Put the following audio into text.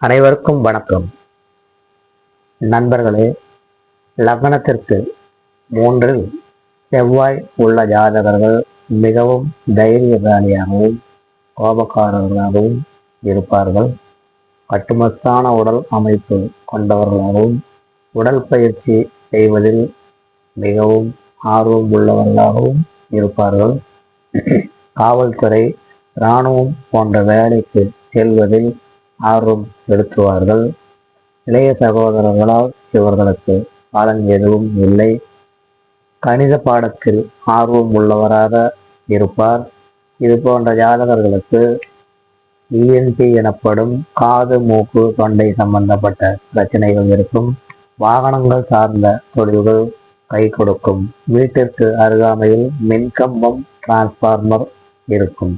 அனைவருக்கும் வணக்கம். நண்பர்களே, லக்னத்திற்கு 3 செவ்வாய் உள்ள ஜாதகர்கள் மிகவும் தைரியசாலியாகவும் கோபக்காரர்களாகவும் இருப்பார்கள். கட்டுமஸ்தான உடல் அமைப்பு கொண்டவர்களாகவும் உடல் பயிற்சி செய்வதில் மிகவும் ஆர்வம் உள்ளவர்களாகவும் இருப்பார்கள். காவல்துறை, இராணுவம் போன்ற வேலைக்கு செல்வதில் ஆர்வம் செலுத்துவார்கள். இளைய சகோதரர்களால் இவர்களுக்கு பலன் எதுவும் இல்லை. கணித பாடத்தில் ஆர்வம் உள்ளவராக இருப்பார். இது போன்ற ஜாதகர்களுக்கு இஎன்டி எனப்படும் காது, மூக்கு, தொண்டை சம்பந்தப்பட்ட பிரச்சனைகள் இருக்கும். வாகனங்கள் சார்ந்த தொழில்கள் கை கொடுக்கும். வீட்டிற்கு அருகாமையில் மின்கம்பம், டிரான்ஸ்பார்மர் இருக்கும்.